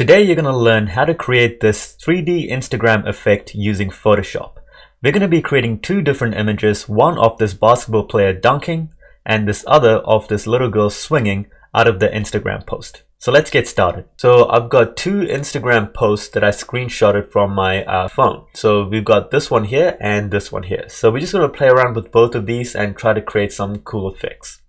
Today you're going to learn how to create this 3D Instagram effect using Photoshop. We're going to be creating two different images, one of this basketball player dunking and this other of this little girl swinging out of the Instagram post. So let's get started. So I've got two Instagram posts that I screenshotted from my phone. So we've got this one here and this one here. So we're just going to play around with both of these and try to create some cool effects.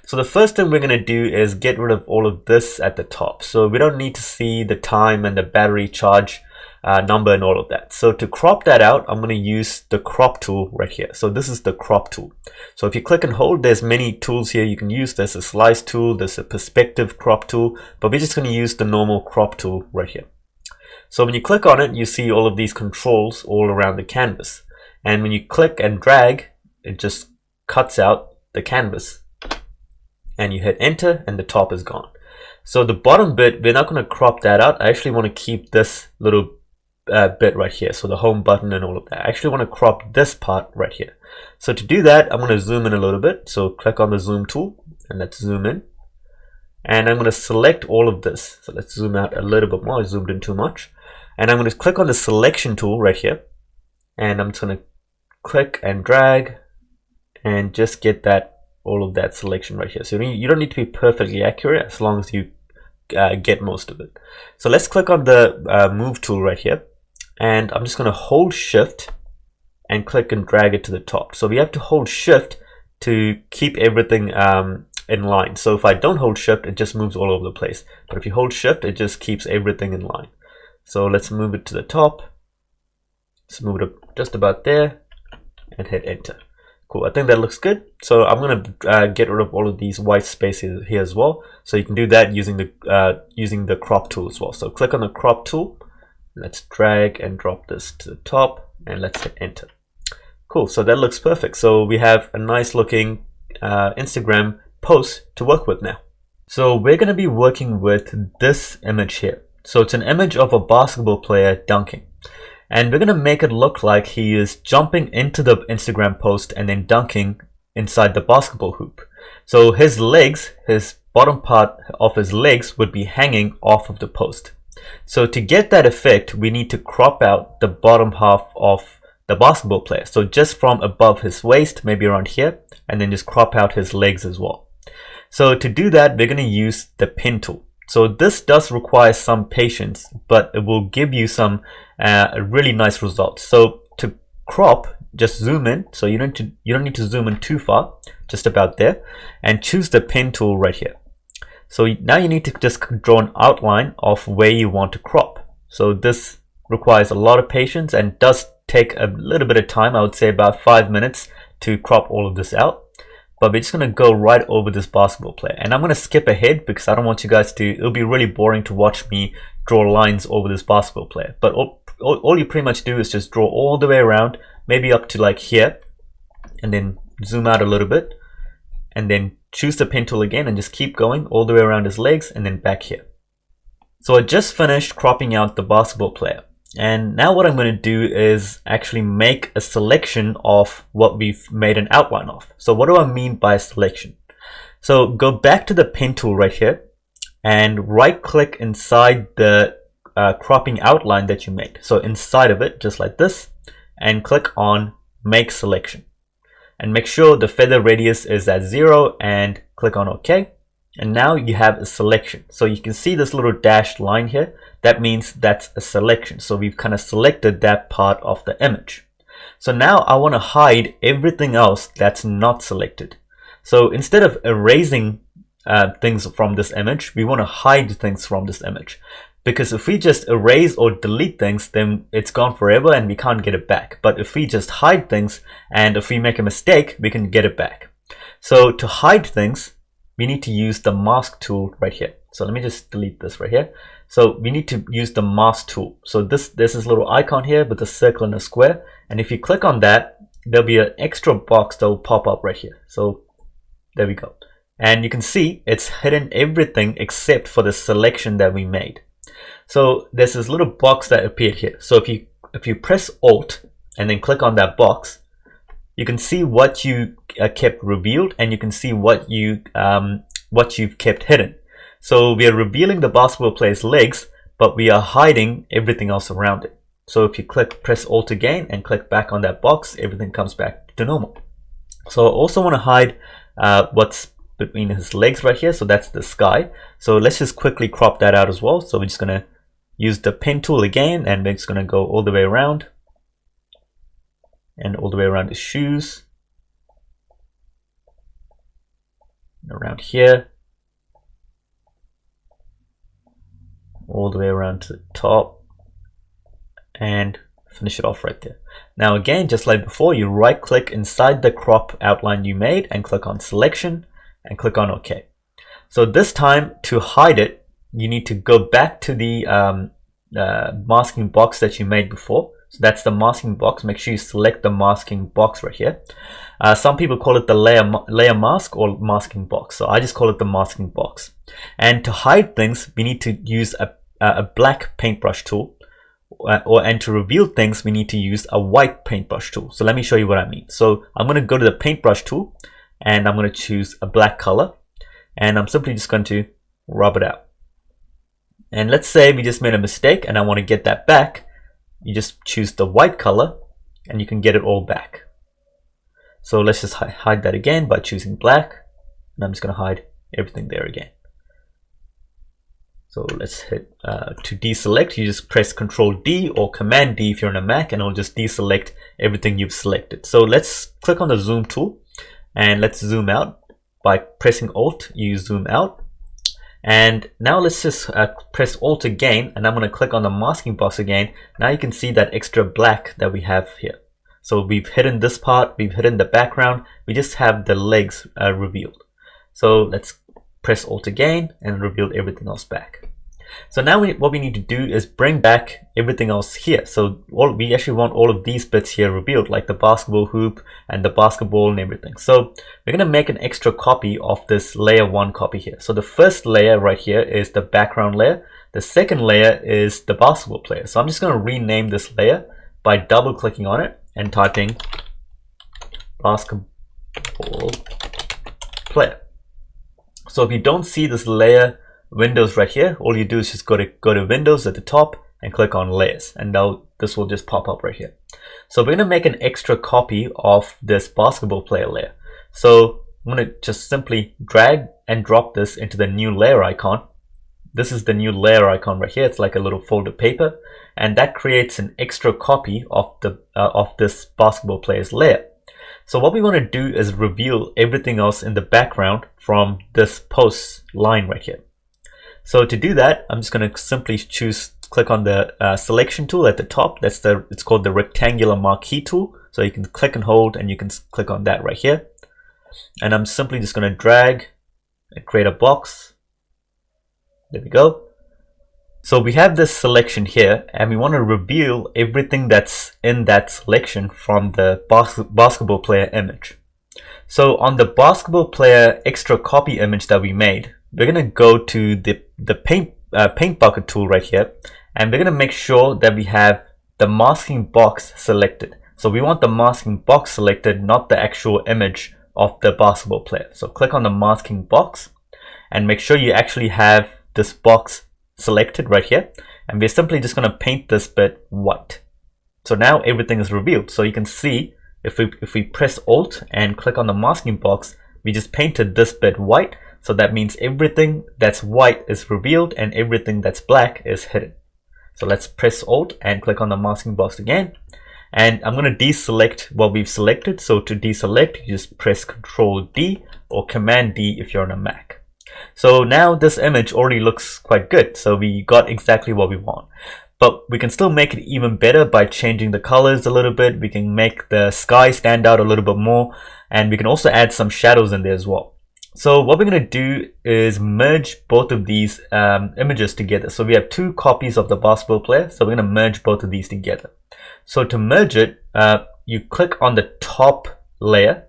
So the first thing we're going to do is get rid of all of this at the top. So we don't need to see the time and the battery charge number and all of that. So to crop that out, I'm going to use the crop tool right here. So this is the crop tool. So if you click and hold, there's many tools here you can use. There's a slice tool, there's a perspective crop tool, but we're just going to use the normal crop tool right here. So when you click on it, you see all of these controls all around the canvas. And when you click and drag, it just cuts out the canvas. And you hit enter and the top is gone. So the bottom bit, we're not going to crop that out. I actually want to keep this little bit right here. So the home button and all of that. I actually want to crop this part right here. So to do that, I'm going to zoom in a little bit. So click on the zoom tool and let's zoom in. And I'm going to select all of this. So let's zoom out a little bit more. I zoomed in too much. And I'm going to click on the selection tool right here. And I'm just going to click and drag and just get that all of that selection right here. So you don't need to be perfectly accurate as long as you get most of it. So let's click on the move tool right here, and I'm just going to hold shift and click and drag it to the top. So we have to hold shift to keep everything in line. So if I don't hold shift, it just moves all over the place, but if you hold shift, it just keeps everything in line. So let's move it to the top. Let's move it up just about there and hit enter. Cool, I think that looks good. So I'm going to get rid of all of these white spaces here as well. So you can do that using the crop tool as well. So click on the crop tool. Let's drag and drop this to the top and let's hit enter. Cool, so that looks perfect. So we have a nice looking Instagram post to work with now. So we're going to be working with this image here. So it's an image of a basketball player dunking. And we're going to make it look like he is jumping into the Instagram post and then dunking inside the basketball hoop. So his legs, his bottom part of his legs would be hanging off of the post. So to get that effect, we need to crop out the bottom half of the basketball player. So just from above his waist, maybe around here, and then just crop out his legs as well. So to do that, we're going to use the pen tool. So this does require some patience, but it will give you some really nice results. So to crop, just zoom in. So you don't need to zoom in too far, just about there, and choose the pen tool right here. So now you need to just draw an outline of where you want to crop. So this requires a lot of patience and does take a little bit of time. I would say about 5 minutes to crop all of this out. But we're just going to go right over this basketball player. And I'm going to skip ahead because I don't want you guys to, it'll be really boring to watch me draw lines over this basketball player. But all you pretty much do is just draw all the way around, maybe up to like here, and then zoom out a little bit, and then choose the pen tool again and just keep going all the way around his legs and then back here. So I just finished cropping out the basketball player. And now what I'm going to do is actually make a selection of what we've made an outline of. So what do I mean by a selection? So go back to the pen tool right here and right click inside the cropping outline that you made. So inside of it, just like this, and click on make selection. And make sure the feather radius is at 0 and click on OK. And now you have a selection. So you can see this little dashed line here. That means that's a selection. So we've kind of selected that part of the image. So now I want to hide everything else that's not selected. So instead of erasing things from this image, we want to hide things from this image. Because if we just erase or delete things, then it's gone forever and we can't get it back. But if we just hide things and if we make a mistake, we can get it back. So to hide things, we need to use the mask tool right here. So let me just delete this right here. So we need to use the mask tool. So there's this little icon here with a circle and a square. And if you click on that, there'll be an extra box that will pop up right here. So there we go. And you can see it's hidden everything except for the selection that we made. So there's this little box that appeared here. So if you press Alt and then click on that box, you can see what you kept revealed and you can see what you've kept hidden. So we are revealing the basketball player's legs, but we are hiding everything else around it. So if you press Alt again and click back on that box, everything comes back to normal. So I also want to hide what's between his legs right here. So that's the sky. So let's just quickly crop that out as well. So we're just going to use the pen tool again, and we're just going to go all the way around and all the way around his shoes, around here, all the way around to the top, and finish it off right there. Now again, just like before, you right click inside the crop outline you made and click on selection and click on OK. So this time, to hide it, you need to go back to the masking box that you made before. So that's the masking box. Make sure you select the masking box right here. Some people call it the layer mask or masking box. So I just call it the masking box. And to hide things, we need to use a black paintbrush tool. And to reveal things, we need to use a white paintbrush tool. So let me show you what I mean. So I'm going to go to the paintbrush tool, and I'm going to choose a black color, and I'm simply just going to rub it out. And let's say we just made a mistake and I want to get that back. You just choose the white color and you can get it all back. So let's just hide that again by choosing black, and I'm just going to hide everything there again. So let's hit to deselect. You just press Control D or Command D if you're on a Mac, and it'll just deselect everything you've selected. So let's click on the zoom tool and let's zoom out. By pressing Alt, you zoom out. And now let's just press Alt again, and I'm going to click on the masking box again. Now you can see that extra black that we have here. So we've hidden this part, we've hidden the background, we just have the legs revealed. So let's press Alt again and reveal everything else back. So now what we need to do is bring back everything else here. So we actually want all of these bits here revealed, like the basketball hoop and the basketball and everything. So we're going to make an extra copy of this layer 1 copy here. So the first layer right here is the background layer. The second layer is the basketball player. So I'm just going to rename this layer by double clicking on it and typing basketball player. So if you don't see this layer windows right here, all you do is just go to Windows at the top and click on layers, and now this will just pop up right here. So we're going to make an extra copy of this basketball player layer. So I'm going to just simply drag and drop this into the new layer icon. This is the new layer icon right here. It's like a little folded paper, and that creates an extra copy of this basketball player's layer. So what we want to do is reveal everything else in the background from this post line right here. So to do that, I'm just going to simply click on the selection tool at the top. It's called the rectangular marquee tool. So you can click and hold, and you can click on that right here. And I'm simply just going to drag and create a box. There we go. So we have this selection here, and we want to reveal everything that's in that selection from the basketball player image. So on the basketball player extra copy image that we made, we're going to go to the paint bucket tool right here, and we're going to make sure that we have the masking box selected. So we want the masking box selected, not the actual image of the basketball player. So click on the masking box and make sure you actually have this box selected right here, and we're simply just going to paint this bit white. So now everything is revealed. So you can see if we press Alt and click on the masking box, we just painted this bit white. So that means everything that's white is revealed and everything that's black is hidden. So let's press Alt and click on the masking box again. And I'm going to deselect what we've selected. So to deselect, you just press Control D or Command D if you're on a Mac. So now this image already looks quite good. So we got exactly what we want. But we can still make it even better by changing the colors a little bit. We can make the sky stand out a little bit more. And we can also add some shadows in there as well. So what we're going to do is merge both of these images together. So we have two copies of the basketball player. So we're going to merge both of these together. So to merge it, you click on the top layer,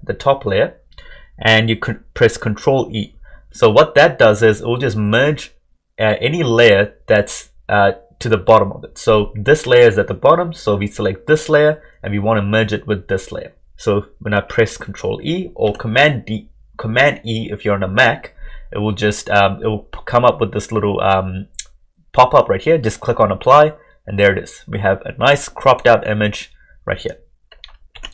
and you can press Control E. So what that does is it will just merge any layer that's to the bottom of it. So this layer is at the bottom. So we select this layer and we want to merge it with this layer. So when I press Control E or Command E if you're on a Mac, it will just it will come up with this little pop up right here. Just click on apply, and there it is. We have a nice cropped out image right here.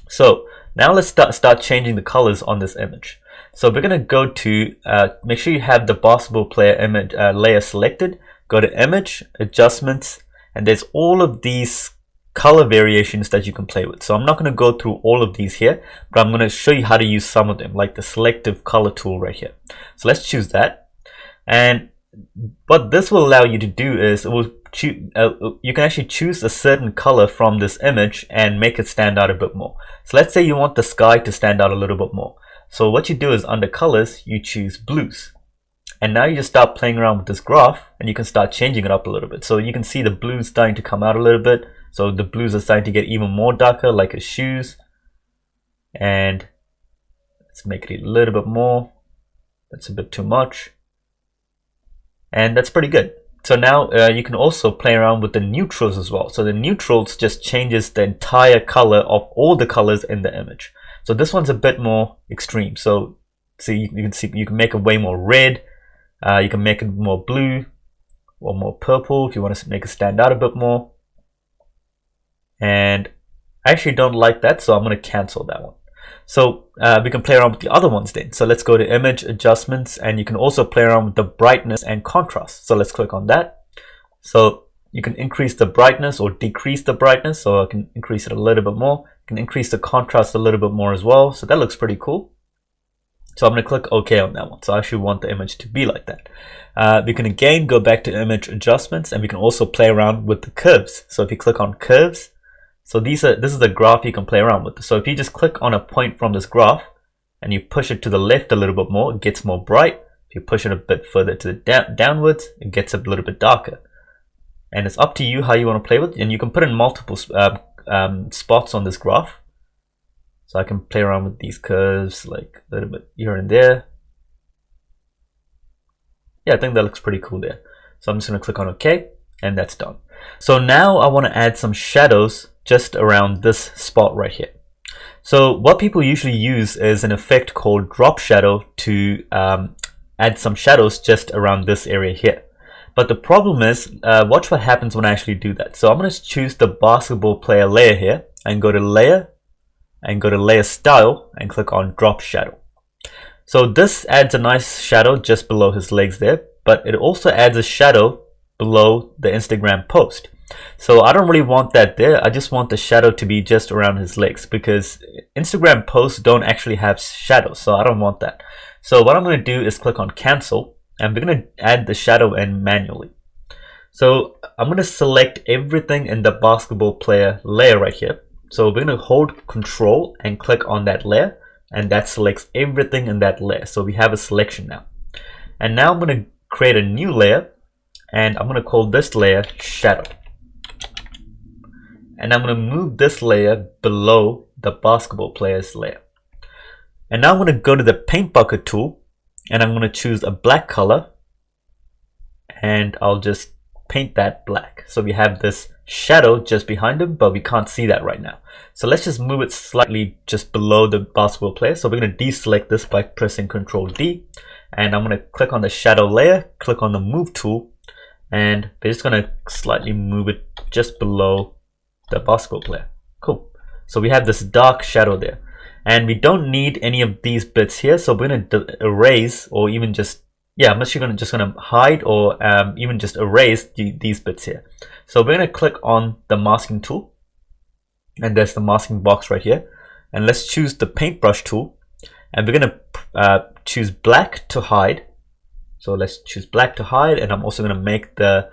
So now let's start changing the colors on this image. So we're going to go to, make sure you have the basketball player image layer selected. Go to image, adjustments, and there's all of these color variations that you can play with. So I'm not going to go through all of these here, but I'm going to show you how to use some of them, like the selective color tool right here. So let's choose that. And what this will allow you to do is it will you can actually choose a certain color from this image and make it stand out a bit more. So let's say you want the sky to stand out a little bit more. So what you do is under colors, you choose blues. And now you just start playing around with this graph, and you can start changing it up a little bit. So you can see the blues starting to come out a little bit. So the blues are starting to get even more darker, like his shoes. And let's make it a little bit more. That's a bit too much. And that's pretty good. So now you can also play around with the neutrals as well. So the neutrals just changes the entire color of all the colors in the image. So this one's a bit more extreme. So you can see you can make it way more red. You can make it more blue or more purple if you want to make it stand out a bit more. And I actually don't like that, so I'm going to cancel that one. So we can play around with the other ones then. So let's go to image adjustments, and you can also play around with the brightness and contrast. So let's click on that. So you can increase the brightness or decrease the brightness. So I can increase it a little bit more. You can increase the contrast a little bit more as well. So that looks pretty cool. So I'm going to click OK on that one. So I actually want the image to be like that. We can again go back to image adjustments, and we can also play around with the curves. So if you click on curves, so this is the graph you can play around with. So if you just click on a point from this graph and you push it to the left a little bit more, it gets more bright. If you push it a bit further to the downwards, it gets a little bit darker. And it's up to you how you want to play with it. And you can put in multiple spots on this graph. So I can play around with these curves like a little bit here and there. Yeah, I think that looks pretty cool there. So I'm just going to click on OK, and that's done. So now I want to add some shadows just around this spot right here. So what people usually use is an effect called drop shadow to add some shadows just around this area here. But the problem is, watch what happens when I actually do that. So I'm going to choose the basketball player layer here and go to layer and go to layer style and click on drop shadow. So this adds a nice shadow just below his legs there, but it also adds a shadow below the Instagram post. So I don't really want that there. I just want the shadow to be just around his legs, because Instagram posts don't actually have shadows, so I don't want that. So what I'm going to do is click on cancel, and we're going to add the shadow in manually. So I'm going to select everything in the basketball player layer right here. So we're going to hold control and click on that layer, and that selects everything in that layer. So we have a selection now. And now I'm going to create a new layer, and I'm going to call this layer shadow. And I'm going to move this layer below the basketball player's layer. And now I'm going to go to the paint bucket tool, and I'm going to choose a black color, and I'll just paint that black. So we have this shadow just behind him, but we can't see that right now. So let's just move it slightly just below the basketball player. So we're going to deselect this by pressing Ctrl D, and I'm going to click on the shadow layer, click on the move tool, and we're just going to slightly move it just below the basketball player. Cool. So we have this dark shadow there, and we don't need any of these bits here. So we're going to erase, or even just, yeah, I'm actually just going to hide or even just erase these bits here. So we're going to click on the masking tool, and there's the masking box right here. And let's choose the paintbrush tool, and we're going to choose black to hide. So let's choose black to hide, and I'm also going to make the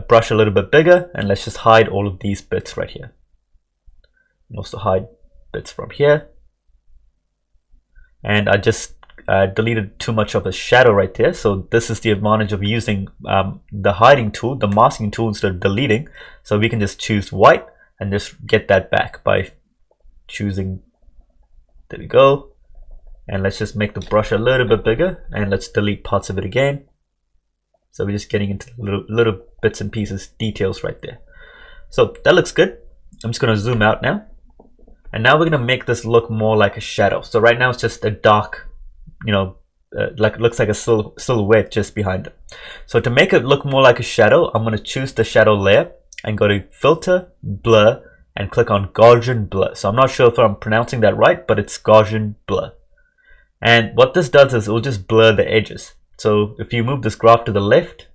brush a little bit bigger, and let's just hide all of these bits right here. And also hide bits from here. And I just deleted too much of the shadow right there. So this is the advantage of using the hiding tool, the masking tool, instead of deleting. So we can just choose white and just get that back by choosing, there we go. And let's just make the brush a little bit bigger, and let's delete parts of it again. So we're just getting into little bits and pieces, details right there. So that looks good. I'm just going to zoom out now. And now we're going to make this look more like a shadow. So right now it's just a dark, like it looks like a silhouette just behind it. So to make it look more like a shadow, I'm going to choose the shadow layer and go to filter, blur, and click on Gaussian blur. So I'm not sure if I'm pronouncing that right, but it's Gaussian blur. And what this does is it will just blur the edges. So if you move this graph to the left,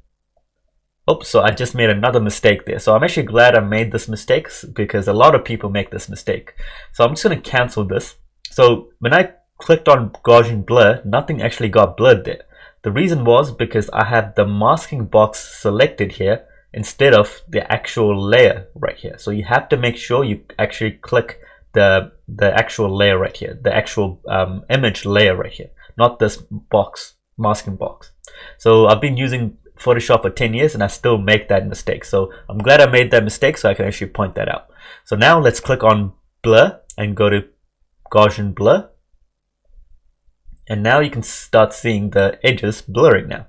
oops, so I just made another mistake there. So I'm actually glad I made this mistake because a lot of people make this mistake. So I'm just going to cancel this. So when I clicked on Gaussian blur, nothing actually got blurred there. The reason was because I have the masking box selected here instead of the actual layer right here. So you have to make sure you actually click the actual layer right here, the actual image layer right here, not this box, masking box. So I've been using Photoshop for 10 years and I still make that mistake. So I'm glad I made that mistake so I can actually point that out. So now let's click on blur and go to Gaussian blur. And now you can start seeing the edges blurring now.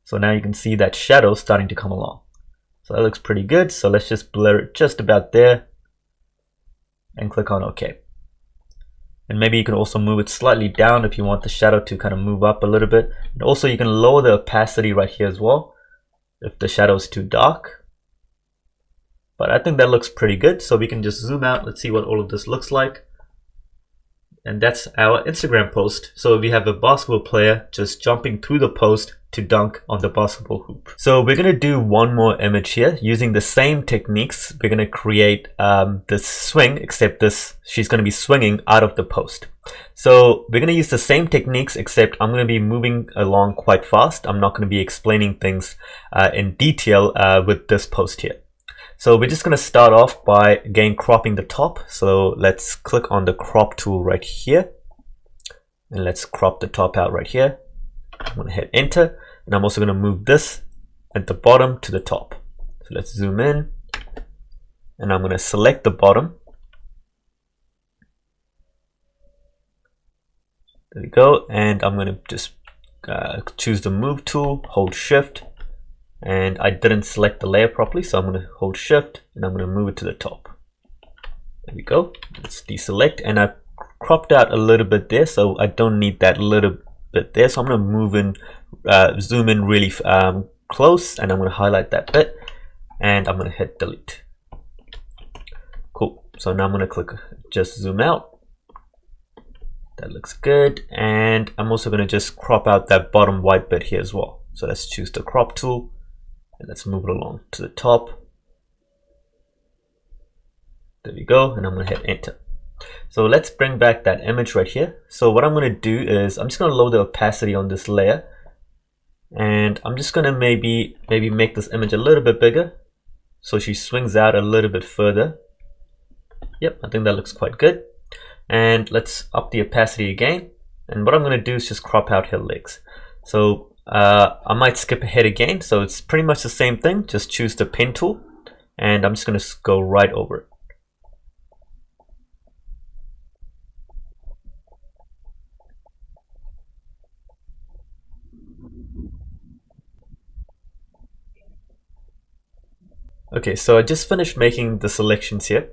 So now you can see that shadow starting to come along. So that looks pretty good. So let's just blur it just about there and click on OK. And maybe you can also move it slightly down if you want the shadow to kind of move up a little bit. And also you can lower the opacity right here as well if the shadow is too dark. But I think that looks pretty good. So we can just zoom out. Let's see what all of this looks like. And that's our Instagram post. So we have a basketball player just jumping through the post to dunk on the basketball hoop. So we're going to do one more image here using the same techniques. We're going to create this swing, except she's going to be swinging out of the post. So we're going to use the same techniques, except I'm going to be moving along quite fast. I'm not going to be explaining things in detail with this post here. So we're just going to start off by again cropping the top. So let's click on the crop tool right here and let's crop the top out right here. I'm going to hit enter and I'm also going to move this at the bottom to the top. So let's zoom in and I'm going to select the bottom. There we go. And I'm going to just choose the move tool, hold shift. And I didn't select the layer properly, so I'm going to hold shift and I'm going to move it to the top. There we go. Let's deselect, and I cropped out a little bit there, so I don't need that little bit there. So I'm going to move in, zoom in really close, and I'm going to highlight that bit, and I'm going to hit delete. Cool. So now I'm going to click just zoom out. That looks good, and I'm also going to just crop out that bottom white bit here as well. So let's choose the crop tool. And let's move it along to the top. There we go, and I'm going to hit enter. So let's bring back that image right here. So what I'm going to do is I'm just going to lower the opacity on this layer, and I'm just going to maybe make this image a little bit bigger so she swings out a little bit further. Yep, I think that looks quite good. And let's up the opacity again, and what I'm going to do is just crop out her legs. So I might skip ahead again, so it's pretty much the same thing. Just choose the pen tool and I'm just going to go right over it. Okay, so I just finished making the selections here,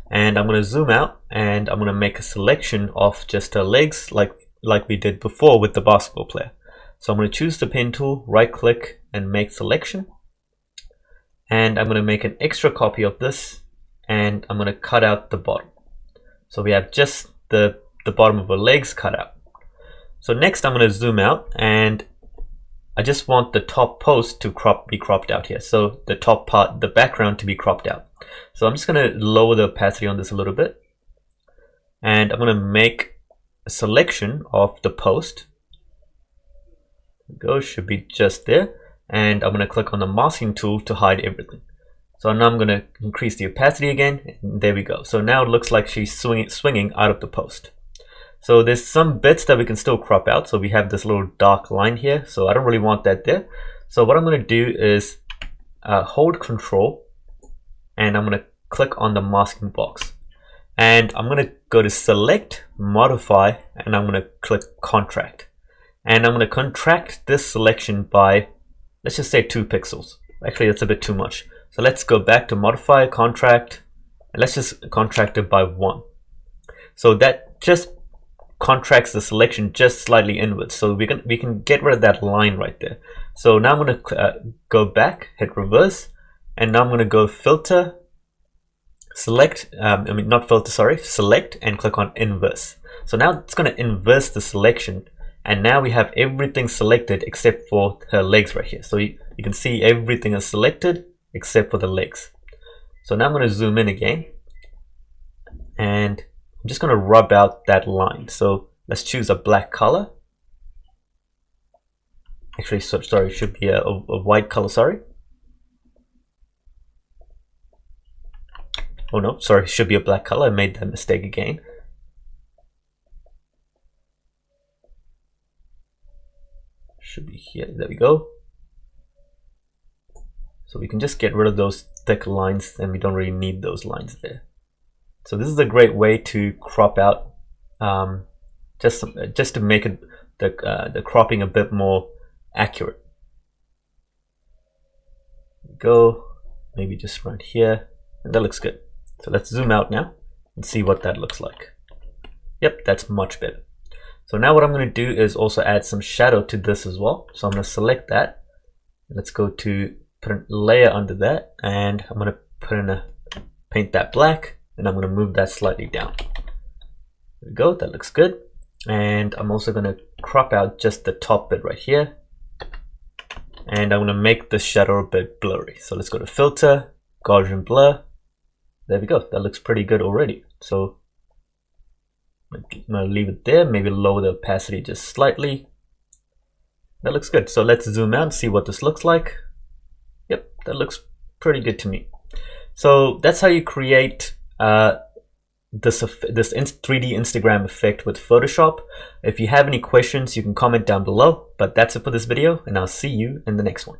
and I'm going to zoom out and I'm going to make a selection of just her legs like we did before with the basketball player. So I'm going to choose the pen tool, right click and make selection, and I'm going to make an extra copy of this and I'm going to cut out the bottom. So we have just the bottom of her legs cut out. So next I'm going to zoom out and I just want the top post to be cropped out here. So the top part, the background, to be cropped out. So I'm just going to lower the opacity on this a little bit, and I'm going to make a selection of the post. Go, should be just there, and I'm going to click on the masking tool to hide everything. So now I'm going to increase the opacity again, and there we go. So now it looks like she's swinging out of the post. So there's some bits that we can still crop out. So we have this little dark line here, so I don't really want that there. So what I'm going to do is hold Control, and I'm going to click on the masking box, and I'm going to go to Select, Modify, and I'm going to click Contract. And I'm going to contract this selection by, let's just say 2 pixels. Actually, that's a bit too much. So let's go back to Modify, Contract, and let's just contract it by 1. So that just contracts the selection just slightly inwards, so we can get rid of that line right there. So now I'm going to go back, hit reverse, and now I'm going to go filter, select, select and click on inverse. So now it's going to inverse the selection, and now we have everything selected except for her legs right here. So you can see everything is selected except for the legs. So now I'm going to zoom in again, and I'm just going to rub out that line. So let's choose a black color. Actually, sorry, it should be a white color, sorry. Oh no, sorry, it should be a black color. I made that mistake again. Should be here, there we go. So we can just get rid of those thick lines, and we don't really need those lines there. So this is a great way to crop out, just to make it the cropping a bit more accurate. Go, maybe just right here, and that looks good. So let's zoom out now and see what that looks like. Yep, that's much better. So now what I'm going to do is also add some shadow to this as well. So I'm going to select that. Let's go to put a layer under that, and I'm going to put in paint that black, and I'm going to move that slightly down. There we go, that looks good. And I'm also going to crop out just the top bit right here, and I'm going to make the shadow a bit blurry. So let's go to filter, Gaussian blur. There we go, that looks pretty good already. So I'm going to leave it there, maybe lower the opacity just slightly. That looks good. So let's zoom out and see what this looks like. Yep, that looks pretty good to me. So that's how you create this 3D Instagram effect with Photoshop. If you have any questions, you can comment down below. But that's it for this video, and I'll see you in the next one.